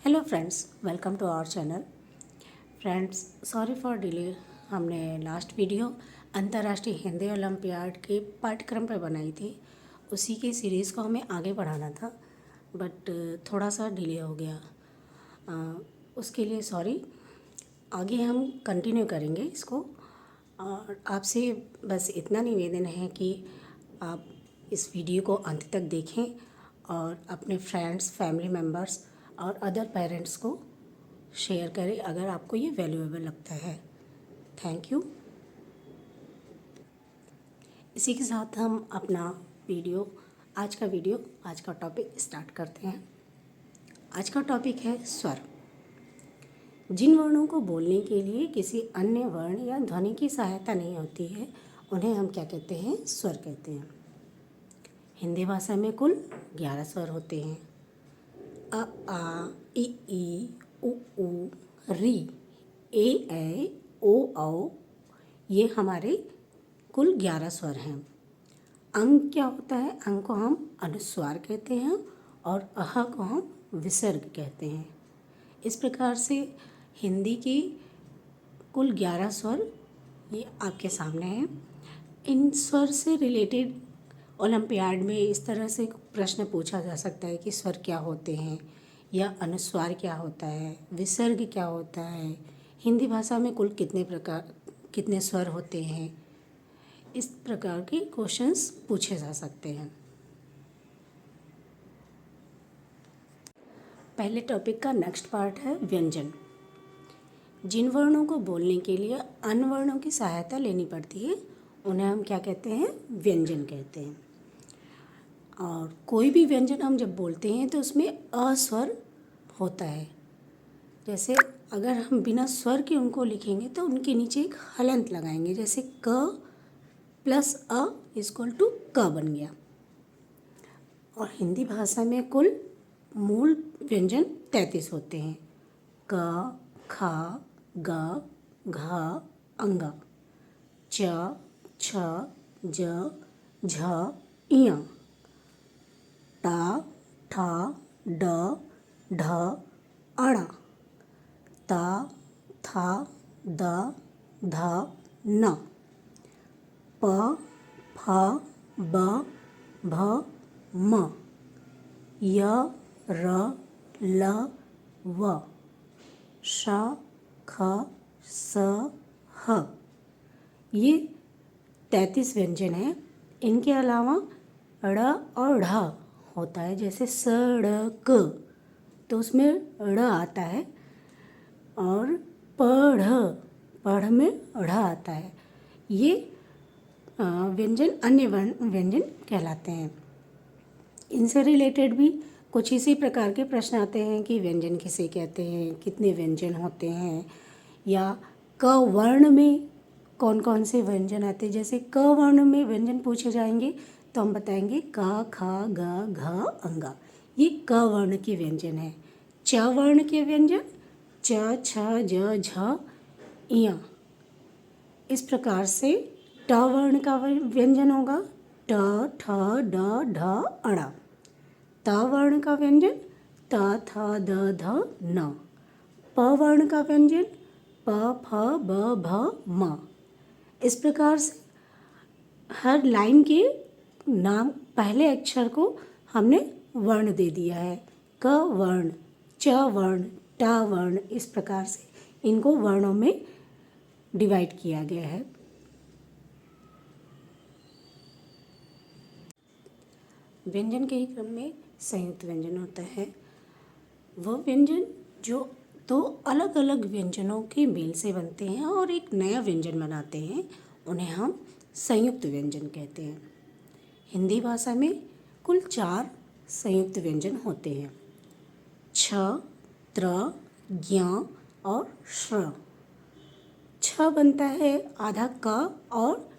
Hello friends, welcome to our channel. Friends, sorry for delay. हमने last video अंतर्राष्ट्रीय Hindi olympiad के पाठ्यक्रम पर बनाई थी। उसी की सीरीज़ को हमें आगे बढ़ाना था, बट थोड़ा सा डिले हो गया। उसके लिए सॉरी। आगे हम कंटिन्यू करेंगे इसको। और आपसे बस इतना निवेदन है कि आप इस वीडियो को अंत तक देखें और अपने फ्रेंड्स, फैमिली मेम्बर्स और अदर पेरेंट्स को शेयर करें अगर आपको ये वैल्यूएबल लगता है। Thank you. इसी के साथ हम अपना आज का टॉपिक स्टार्ट करते हैं। आज का टॉपिक है स्वर। जिन वर्णों को बोलने के लिए किसी अन्य वर्ण या ध्वनि की सहायता नहीं होती है, उन्हें हम क्या कहते हैं? स्वर कहते हैं। हिंदी भाषा में कुल 11 स्वर होते हैं। अ, आ, इ, उ, री, ए, ओ, औ। ये हमारे कुल 11 स्वर हैं। अंग क्या होता है? अंग को हम अनुस्वार कहते हैं और अह को हम विसर्ग कहते हैं। इस प्रकार से हिंदी की कुल 11 स्वर ये आपके सामने हैं। इन स्वर से रिलेटेड ओलंपियाड में इस तरह से प्रश्न पूछा जा सकता है कि स्वर क्या होते हैं, या अनुस्वार क्या होता है, विसर्ग क्या होता है, हिंदी भाषा में कुल कितने स्वर होते हैं। इस प्रकार के क्वेश्चंस पूछे जा सकते हैं। पहले टॉपिक का नेक्स्ट पार्ट है व्यंजन। जिन वर्णों को बोलने के लिए अन्य वर्णों की सहायता लेनी पड़ती है, उन्हें हम क्या कहते हैं? व्यंजन कहते हैं। और कोई भी व्यंजन हम जब बोलते हैं तो उसमें अ स्वर होता है। जैसे अगर हम बिना स्वर के उनको लिखेंगे तो उनके नीचे एक हलंत लगाएंगे, जैसे क प्लस अ इक्वल टू क बन गया। और हिंदी भाषा में कुल मूल व्यंजन 33 होते हैं। क, ख, ग, घ, अंग, च, छ, ज, झ, इय, ट, ठ, ड, ढ, अण, त, थ, द, ध, न, प, फ, ब, भ, म, य, र, ल, व, श, ख, स, ह। ये 33 व्यंजन हैं। इनके अलावा ड़ और ढ होता है, जैसे सड़क, तो उसमें ड़ आता है। और पढ़ में ढ़ आता है। ये व्यंजन अन्य व्यंजन कहलाते हैं। इनसे रिलेटेड भी कुछ इसी प्रकार के प्रश्न आते हैं कि व्यंजन किसे कहते हैं, कितने व्यंजन होते हैं, या क वर्ण में कौन कौन से व्यंजन आते हैं। जैसे क वर्ण में व्यंजन पूछे जाएंगे तो हम बताएंगे क, ख, ग, घ, अंग। ये क वर्ण के व्यंजन है। च वर्ण के व्यंजन च, छ, ज, झ, इय। इस प्रकार से ट वर्ण का व्यंजन होगा ट, ठ, ड, ढ, अण। त वर्ण का व्यंजन त, थ, द, ध, न। प वर्ण का व्यंजन प, फ, ब, भ, म। इस प्रकार से हर लाइन के नाम पहले अक्षर को हमने वर्ण दे दिया है। क वर्ण, च वर्ण, ट वर्ण, इस प्रकार से इनको वर्णों में डिवाइड किया गया है। व्यंजन के ही क्रम में संयुक्त व्यंजन होता है। वह व्यंजन जो दो अलग अलग व्यंजनों के मेल से बनते हैं और एक नया व्यंजन बनाते हैं, उन्हें हम संयुक्त व्यंजन कहते हैं। हिंदी भाषा में कुल 4 संयुक्त व्यंजन होते हैं। छ, त्र, ज्ञ और श्र। छ बनता है आधा क और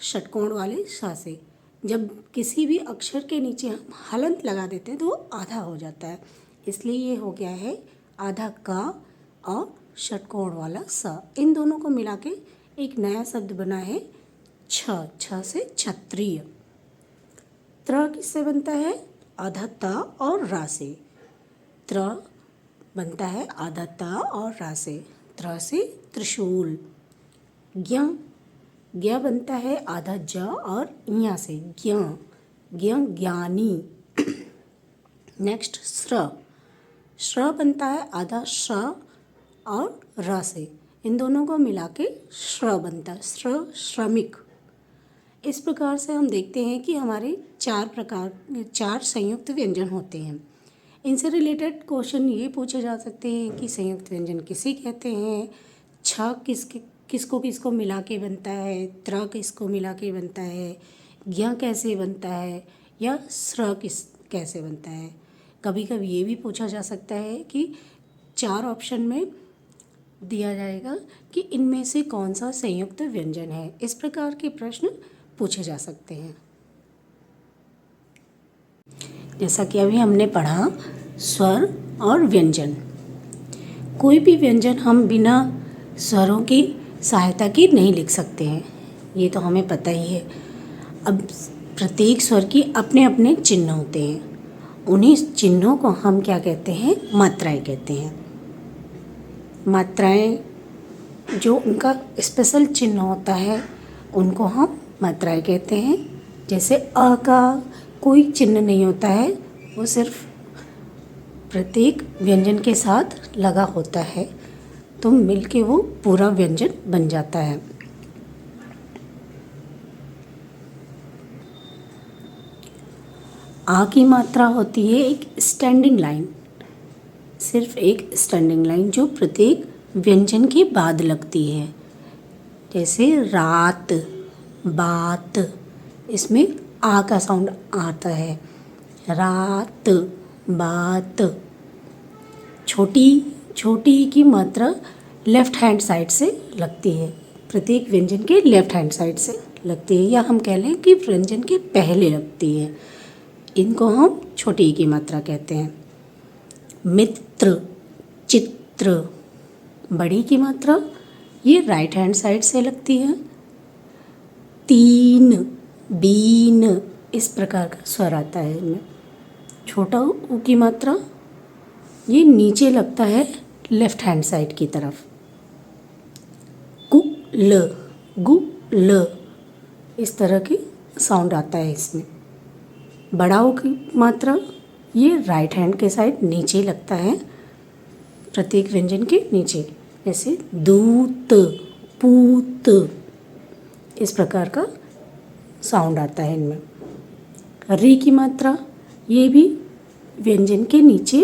षटकोण वाले श से। जब किसी भी अक्षर के नीचे हम हलंत लगा देते हैं तो वो आधा हो जाता है, इसलिए ये हो गया है आधा क और षटकोण वाला स। इन दोनों को मिला के एक नया शब्द बना है छ। छ से क्षत्रिय। त्र किससे बनता है? आधा त और रा से। त्र बनता है आधा त और रा से, त्र से त्रिशूल। ज्ञ, ज्ञ बनता है आधा ज और ञ से, ज्ञ, ज्ञ ज्ञानी। नेक्स्ट श्र, श्र बनता है आधा श और र से, इन दोनों को मिला के श्र बनता है, श्र श्रमिक। इस प्रकार से हम देखते हैं कि हमारे चार संयुक्त व्यंजन होते हैं। इनसे रिलेटेड क्वेश्चन ये पूछे जा सकते हैं कि संयुक्त व्यंजन किसे कहते हैं, छ किसको किसको मिला के बनता है, त्र किसको मिला के बनता है, ज्ञ कैसे बनता है, या स्र कैसे बनता है। कभी कभी ये भी पूछा जा सकता है कि 4 ऑप्शन में दिया जाएगा कि इनमें से कौन सा संयुक्त व्यंजन है। इस प्रकार के प्रश्न पूछे जा सकते हैं। जैसा कि अभी हमने पढ़ा स्वर और व्यंजन। कोई भी व्यंजन हम बिना स्वरों की सहायता के नहीं लिख सकते हैं, ये तो हमें पता ही है। अब प्रत्येक स्वर की अपने अपने चिन्ह होते हैं, उन्हीं चिन्हों को हम क्या कहते हैं, मात्राएं कहते हैं। मात्राएं जो उनका स्पेशल चिन्ह होता है उनको हम मात्राएं कहते हैं। जैसे अ का कोई चिन्ह नहीं होता है, वो सिर्फ प्रत्येक व्यंजन के साथ लगा होता है, तो मिलके वो पूरा व्यंजन बन जाता है। आ की मात्रा होती है एक स्टैंडिंग लाइन, सिर्फ एक स्टैंडिंग लाइन जो प्रत्येक व्यंजन के बाद लगती है। जैसे रात, बात, इसमें आ का साउंड आता है। रात, बात। छोटी छोटी की मात्रा लेफ्ट हैंड साइड से लगती है, प्रत्येक व्यंजन के लेफ्ट हैंड साइड से लगती है, या हम कह लें कि व्यंजन के पहले लगती है। इनको हम छोटी की मात्रा कहते हैं। मित्र, चित्र। बड़ी की मात्रा ये राइट हैंड साइड से लगती है। तीन, बीन, इस प्रकार का स्वर आता है इनमें। छोटा ऊ की मात्रा ये नीचे लगता है लेफ्ट हैंड साइड की तरफ। कुल, गुल, इस तरह की साउंड आता है इसमें। बड़ा ऊ की मात्रा ये राइट हैंड के साइड नीचे लगता है, प्रत्येक व्यंजन के नीचे। जैसे दूत, पूत, इस प्रकार का साउंड आता है इनमें। री की मात्रा ये भी व्यंजन के नीचे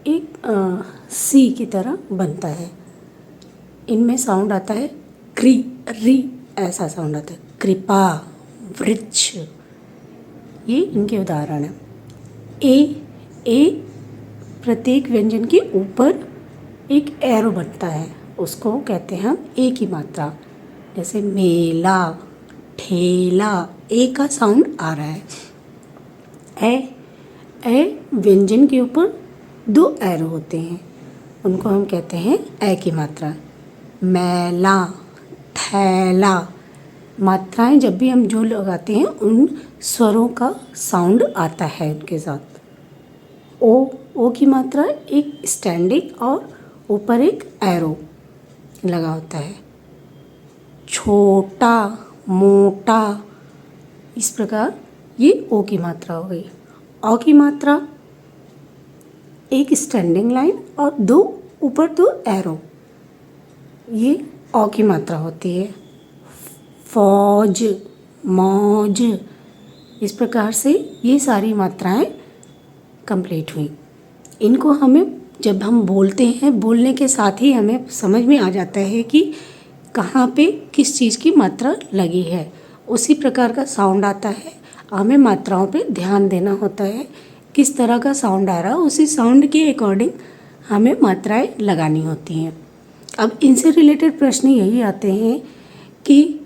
एक सी की तरह बनता है। इनमें साउंड आता है क्री, री, ऐसा साउंड आता है। कृपा, वृक्ष, ये इनके उदाहरण हैं। ए प्रत्येक व्यंजन के ऊपर एक एरो बनता है, उसको कहते हैं हम ए की मात्रा। जैसे मेला, ठेला, ए का साउंड आ रहा है। ए व्यंजन के ऊपर 2 एरो होते हैं, उनको हम कहते हैं ए की मात्रा। मैला, थैला, मात्राएं जब भी हम जो लगाते हैं उन स्वरों का साउंड आता है उनके साथ। ओ की मात्रा एक स्टैंडिंग और ऊपर एक एरो लगा होता है। छोटा, मोटा, इस प्रकार ये ओ की मात्रा हो गई। औ की मात्रा एक स्टैंडिंग लाइन और 2 ऊपर 2 एरो, ये औ की मात्रा होती है। फौज, मौज, इस प्रकार से ये सारी मात्राएं कंप्लीट हुई। इनको हमें जब हम बोलते हैं, बोलने के साथ ही हमें समझ में आ जाता है कि कहाँ पे किस चीज़ की मात्रा लगी है, उसी प्रकार का साउंड आता है। हमें मात्राओं पे ध्यान देना होता है, किस तरह का साउंड आ रहा है, उसी साउंड के अकॉर्डिंग हमें मात्राएं लगानी होती हैं। अब इनसे रिलेटेड प्रश्न यही आते हैं कि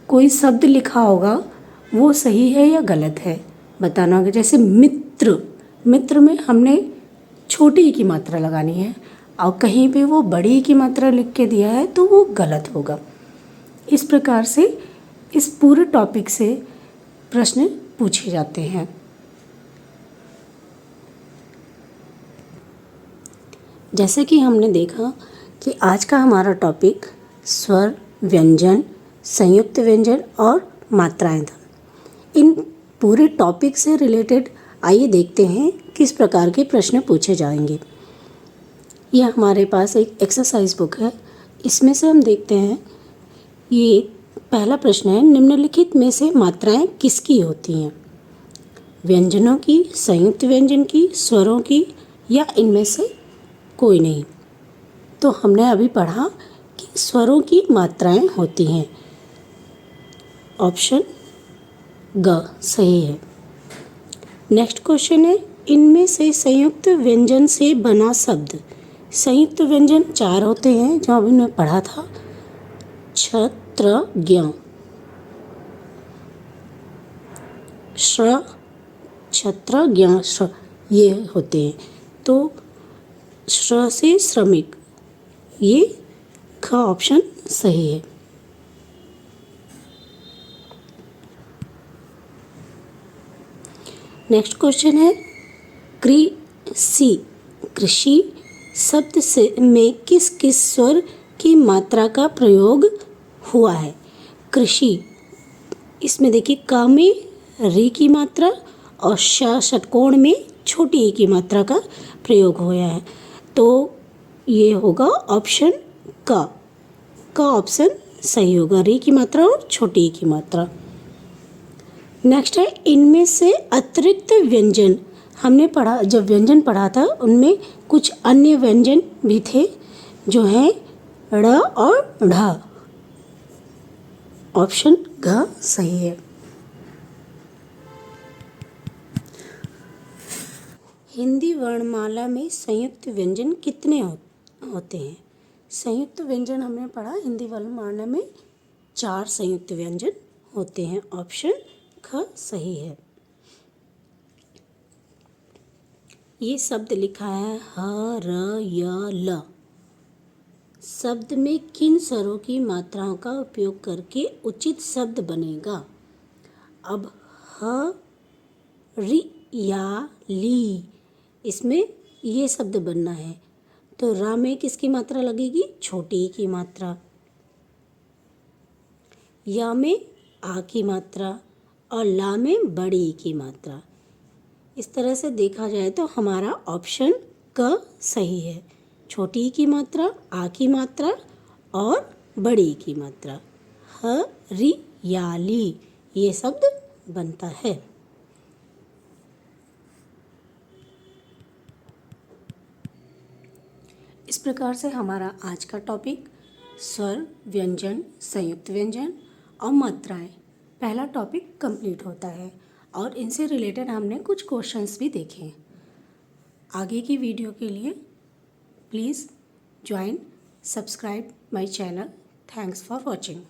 कोई शब्द लिखा होगा वो सही है या गलत है, बताना होगा। जैसे मित्र, मित्र में हमने छोटी की मात्रा लगानी है और कहीं पे वो बड़ी की मात्रा लिख के दिया है तो वो गलत होगा। इस प्रकार से इस पूरे टॉपिक से प्रश्न पूछे जाते हैं। जैसे कि हमने देखा कि आज का हमारा टॉपिक स्वर, व्यंजन, संयुक्त व्यंजन और मात्राएं था। इन पूरे टॉपिक से रिलेटेड आइए देखते हैं किस प्रकार के प्रश्न पूछे जाएंगे। यह हमारे पास एक एक्सरसाइज बुक है। इसमें से हम देखते हैं, ये पहला प्रश्न है, निम्नलिखित में से मात्राएं किसकी होती हैं? व्यंजनों की, संयुक्त व्यंजन की, स्वरों की या इनमें से कोई नहीं। तो हमने अभी पढ़ा कि स्वरों की मात्राएं होती हैं। ऑप्शन ग सही है। नेक्स्ट क्वेश्चन है, इनमें से संयुक्त व्यंजन से बना शब्द। संयुक्त व्यंजन 4 होते हैं जो अभी हमने पढ़ा था। छत्र ज्ञ, श्र, छत्र ज्ञ, श्र, ये होते हैं। तो श्र से श्रमिक, ये ख ऑप्शन सही है। नेक्स्ट क्वेश्चन है, कृषि, कृषि शब्द से में किस किस स्वर की मात्रा का प्रयोग हुआ है? कृषि, इसमें देखिए क में री की मात्रा और षटकोण में छोटी ई की मात्रा का प्रयोग हुआ है। तो ये होगा ऑप्शन क ऑप्शन सही होगा, री की मात्रा और छोटी ई की मात्रा। नेक्स्ट है, इनमें से अतिरिक्त व्यंजन। हमने पढ़ा, जब व्यंजन पढ़ा था उनमें कुछ अन्य व्यंजन भी थे जो हैं ड़ और ढ। ऑप्शन घ सही है। हिंदी वर्णमाला में संयुक्त व्यंजन कितने होते हैं? संयुक्त व्यंजन हमने पढ़ा, हिंदी वर्णमाला में 4 संयुक्त व्यंजन होते हैं। ऑप्शन ख सही है। ये शब्द लिखा है ह, र, य, ल। शब्द में किन स्वरों की मात्राओं का उपयोग करके उचित शब्द बनेगा? अब ह, रि या ली, इसमें ये शब्द बनना है। तो रा में किसकी मात्रा लगेगी? छोटी की मात्रा। या में आ की मात्रा और ला में बड़ी की मात्रा। इस तरह से देखा जाए तो हमारा ऑप्शन क सही है। छोटी की मात्रा, आ की मात्रा और बड़ी की मात्रा। ह, रि, या, ली, ये शब्द बनता है। इस प्रकार से हमारा आज का टॉपिक स्वर, व्यंजन, संयुक्त व्यंजन और मात्राएं, पहला टॉपिक कंप्लीट होता है और इनसे रिलेटेड हमने कुछ क्वेश्चंस भी देखे। आगे की वीडियो के लिए please join, subscribe my channel. Thanks for watching.